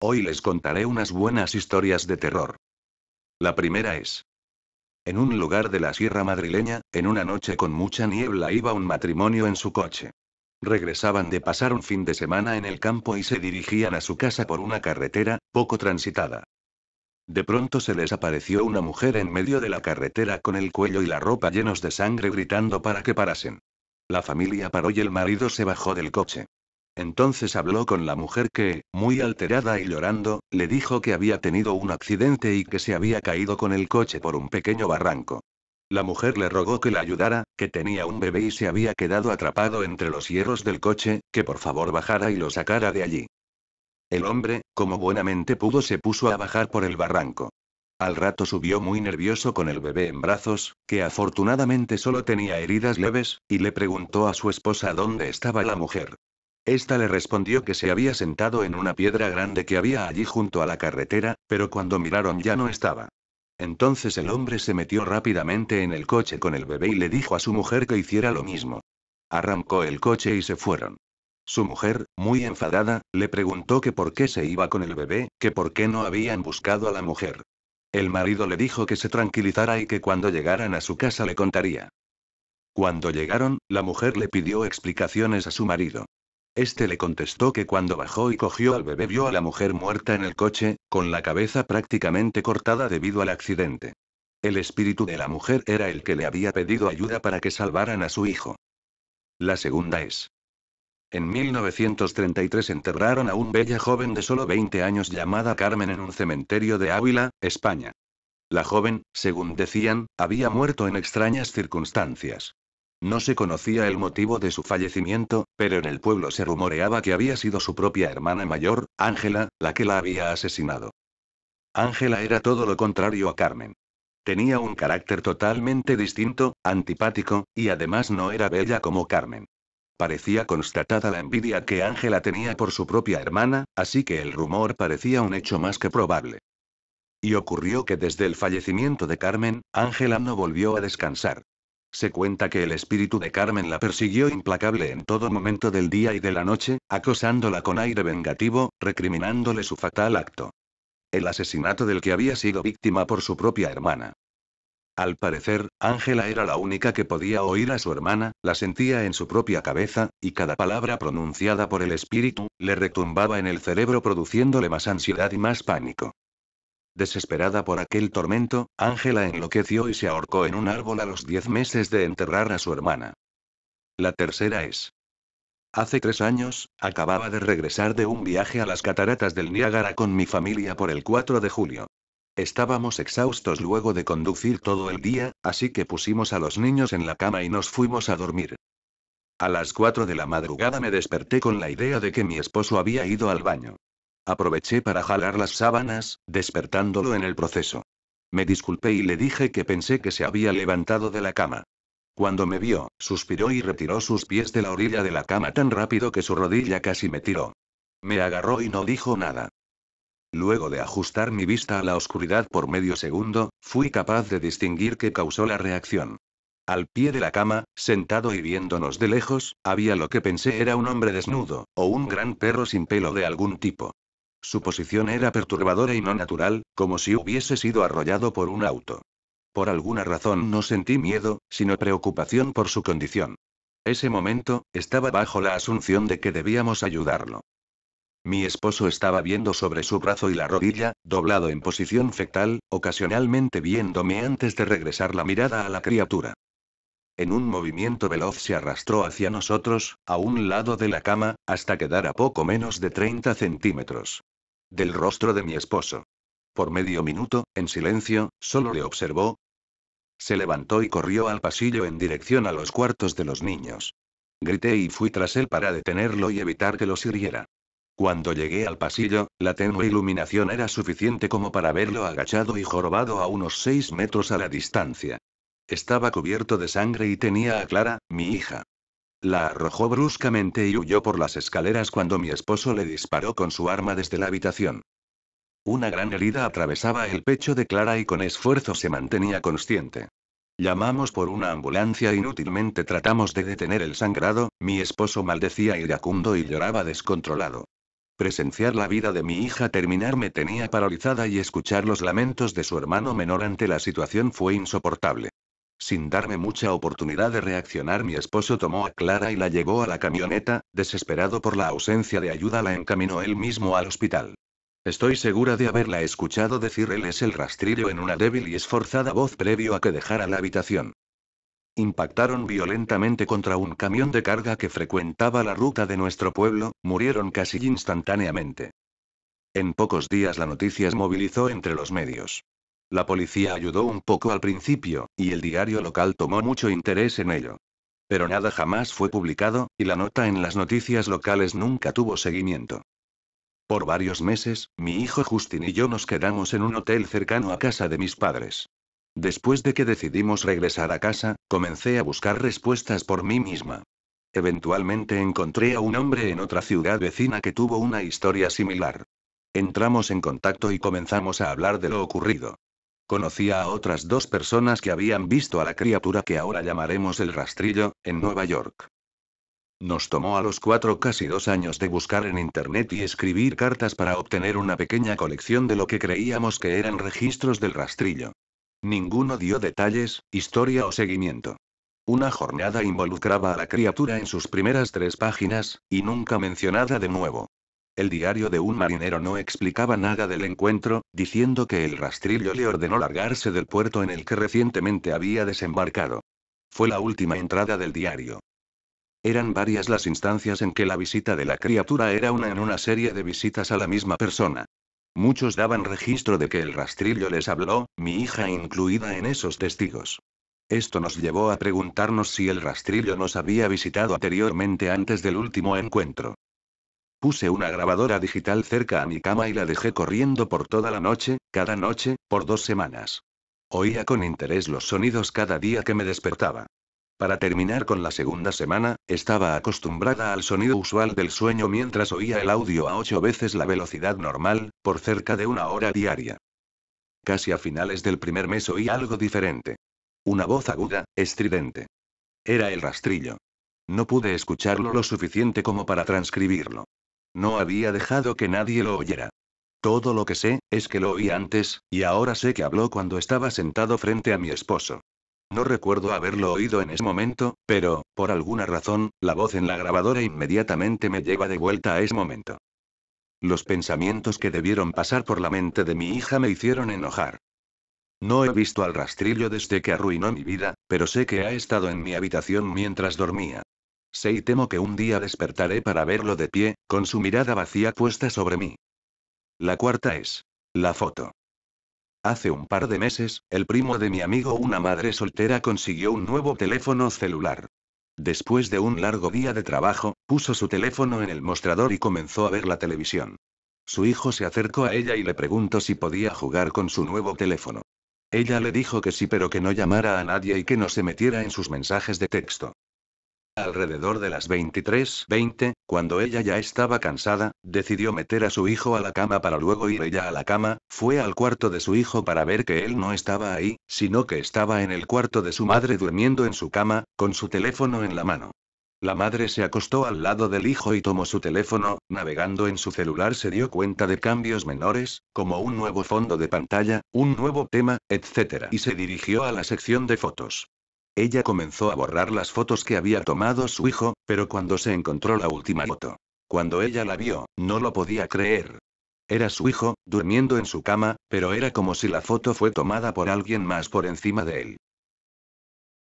Hoy les contaré unas buenas historias de terror. La primera es: en un lugar de la sierra madrileña, en una noche con mucha niebla iba un matrimonio en su coche. Regresaban de pasar un fin de semana en el campo y se dirigían a su casa por una carretera, poco transitada. De pronto se les apareció una mujer en medio de la carretera con el cuello y la ropa llenos de sangre gritando para que parasen. La familia paró y el marido se bajó del coche. Entonces habló con la mujer que, muy alterada y llorando, le dijo que había tenido un accidente y que se había caído con el coche por un pequeño barranco. La mujer le rogó que la ayudara, que tenía un bebé y se había quedado atrapado entre los hierros del coche, que por favor bajara y lo sacara de allí. El hombre, como buenamente pudo, se puso a bajar por el barranco. Al rato subió muy nervioso con el bebé en brazos, que afortunadamente solo tenía heridas leves, y le preguntó a su esposa dónde estaba la mujer. Esta le respondió que se había sentado en una piedra grande que había allí junto a la carretera, pero cuando miraron ya no estaba. Entonces el hombre se metió rápidamente en el coche con el bebé y le dijo a su mujer que hiciera lo mismo. Arrancó el coche y se fueron. Su mujer, muy enfadada, le preguntó que por qué se iba con el bebé, que por qué no habían buscado a la mujer. El marido le dijo que se tranquilizara y que cuando llegaran a su casa le contaría. Cuando llegaron, la mujer le pidió explicaciones a su marido. Este le contestó que cuando bajó y cogió al bebé vio a la mujer muerta en el coche, con la cabeza prácticamente cortada debido al accidente. El espíritu de la mujer era el que le había pedido ayuda para que salvaran a su hijo. La segunda es: en 1933 enterraron a un bella joven de solo 20 años llamada Carmen en un cementerio de Ávila, España. La joven, según decían, había muerto en extrañas circunstancias. No se conocía el motivo de su fallecimiento, pero en el pueblo se rumoreaba que había sido su propia hermana mayor, Ángela, la que la había asesinado. Ángela era todo lo contrario a Carmen. Tenía un carácter totalmente distinto, antipático, y además no era bella como Carmen. Parecía constatada la envidia que Ángela tenía por su propia hermana, así que el rumor parecía un hecho más que probable. Y ocurrió que desde el fallecimiento de Carmen, Ángela no volvió a descansar. Se cuenta que el espíritu de Carmen la persiguió implacable en todo momento del día y de la noche, acosándola con aire vengativo, recriminándole su fatal acto. El asesinato del que había sido víctima por su propia hermana. Al parecer, Ángela era la única que podía oír a su hermana, la sentía en su propia cabeza, y cada palabra pronunciada por el espíritu, le retumbaba en el cerebro produciéndole más ansiedad y más pánico. Desesperada por aquel tormento, Ángela enloqueció y se ahorcó en un árbol a los 10 meses de enterrar a su hermana. La tercera es: hace 3 años, acababa de regresar de un viaje a las cataratas del Niágara con mi familia por el 4 de julio. Estábamos exhaustos luego de conducir todo el día, así que pusimos a los niños en la cama y nos fuimos a dormir. A las 4 de la madrugada me desperté con la idea de que mi esposo había ido al baño. Aproveché para jalar las sábanas, despertándolo en el proceso. Me disculpé y le dije que pensé que se había levantado de la cama. Cuando me vio, suspiró y retiró sus pies de la orilla de la cama tan rápido que su rodilla casi me tiró. Me agarró y no dijo nada. Luego de ajustar mi vista a la oscuridad por medio segundo, fui capaz de distinguir qué causó la reacción. Al pie de la cama, sentado y viéndonos de lejos, había lo que pensé era un hombre desnudo, o un gran perro sin pelo de algún tipo. Su posición era perturbadora y no natural, como si hubiese sido arrollado por un auto. Por alguna razón no sentí miedo, sino preocupación por su condición. Ese momento, estaba bajo la asunción de que debíamos ayudarlo. Mi esposo estaba viendo sobre su brazo y la rodilla, doblado en posición fetal, ocasionalmente viéndome antes de regresar la mirada a la criatura. En un movimiento veloz se arrastró hacia nosotros, a un lado de la cama, hasta quedar a poco menos de 30 centímetros del rostro de mi esposo. Por medio minuto, en silencio, solo le observó. Se levantó y corrió al pasillo en dirección a los cuartos de los niños. Grité y fui tras él para detenerlo y evitar que los hiriera. Cuando llegué al pasillo, la tenue iluminación era suficiente como para verlo agachado y jorobado a unos 6 metros a la distancia. Estaba cubierto de sangre y tenía a Clara, mi hija. La arrojó bruscamente y huyó por las escaleras cuando mi esposo le disparó con su arma desde la habitación. Una gran herida atravesaba el pecho de Clara y con esfuerzo se mantenía consciente. Llamamos por una ambulancia, inútilmente tratamos de detener el sangrado, mi esposo maldecía iracundo y lloraba descontrolado. Presenciar la vida de mi hija terminar me tenía paralizada y escuchar los lamentos de su hermano menor ante la situación fue insoportable. Sin darme mucha oportunidad de reaccionar, mi esposo tomó a Clara y la llevó a la camioneta, desesperado por la ausencia de ayuda la encaminó él mismo al hospital. Estoy segura de haberla escuchado decir él es el rastrillo en una débil y esforzada voz previo a que dejara la habitación. Impactaron violentamente contra un camión de carga que frecuentaba la ruta de nuestro pueblo, murieron casi instantáneamente. En pocos días la noticia se movilizó entre los medios. La policía ayudó un poco al principio, y el diario local tomó mucho interés en ello. Pero nada jamás fue publicado, y la nota en las noticias locales nunca tuvo seguimiento. Por varios meses, mi hijo Justin y yo nos quedamos en un hotel cercano a casa de mis padres. Después de que decidimos regresar a casa, comencé a buscar respuestas por mí misma. Eventualmente encontré a un hombre en otra ciudad vecina que tuvo una historia similar. Entramos en contacto y comenzamos a hablar de lo ocurrido. Conocía a otras 2 personas que habían visto a la criatura que ahora llamaremos el rastrillo, en Nueva York. Nos tomó a los 4 casi 2 años de buscar en internet y escribir cartas para obtener una pequeña colección de lo que creíamos que eran registros del rastrillo. Ninguno dio detalles, historia o seguimiento. Una jornada involucraba a la criatura en sus primeras 3 páginas, y nunca mencionada de nuevo. El diario de un marinero no explicaba nada del encuentro, diciendo que el rastrillo le ordenó largarse del puerto en el que recientemente había desembarcado. Fue la última entrada del diario. Eran varias las instancias en que la visita de la criatura era una en una serie de visitas a la misma persona. Muchos daban registro de que el rastrillo les habló, mi hija incluida en esos testigos. Esto nos llevó a preguntarnos si el rastrillo nos había visitado anteriormente antes del último encuentro. Puse una grabadora digital cerca a mi cama y la dejé corriendo por toda la noche, cada noche, por 2 semanas. Oía con interés los sonidos cada día que me despertaba. Para terminar con la segunda semana, estaba acostumbrada al sonido usual del sueño mientras oía el audio a 8 veces la velocidad normal, por cerca de 1 hora diaria. Casi a finales del primer mes oí algo diferente. Una voz aguda, estridente. Era el rastrillo. No pude escucharlo lo suficiente como para transcribirlo. No había dejado que nadie lo oyera. Todo lo que sé, es que lo oí antes, y ahora sé que habló cuando estaba sentado frente a mi esposo. No recuerdo haberlo oído en ese momento, pero, por alguna razón, la voz en la grabadora inmediatamente me lleva de vuelta a ese momento. Los pensamientos que debieron pasar por la mente de mi hija me hicieron enojar. No he visto al rastrillo desde que arruinó mi vida, pero sé que ha estado en mi habitación mientras dormía. Sé y temo que un día despertaré para verlo de pie, con su mirada vacía puesta sobre mí. La cuarta es la foto. Hace un par de meses, el primo de mi amigo, una madre soltera, consiguió un nuevo teléfono celular. Después de un largo día de trabajo, puso su teléfono en el mostrador y comenzó a ver la televisión. Su hijo se acercó a ella y le preguntó si podía jugar con su nuevo teléfono. Ella le dijo que sí, pero que no llamara a nadie y que no se metiera en sus mensajes de texto. Alrededor de las 23:20, cuando ella ya estaba cansada, decidió meter a su hijo a la cama para luego ir ella a la cama. Fue al cuarto de su hijo para ver que él no estaba ahí, sino que estaba en el cuarto de su madre durmiendo en su cama, con su teléfono en la mano. La madre se acostó al lado del hijo y tomó su teléfono, navegando en su celular se dio cuenta de cambios menores, como un nuevo fondo de pantalla, un nuevo tema, etc. Y se dirigió a la sección de fotos. Ella comenzó a borrar las fotos que había tomado su hijo, pero cuando se encontró la última foto, cuando ella la vio, no lo podía creer. Era su hijo, durmiendo en su cama, pero era como si la foto fue tomada por alguien más por encima de él.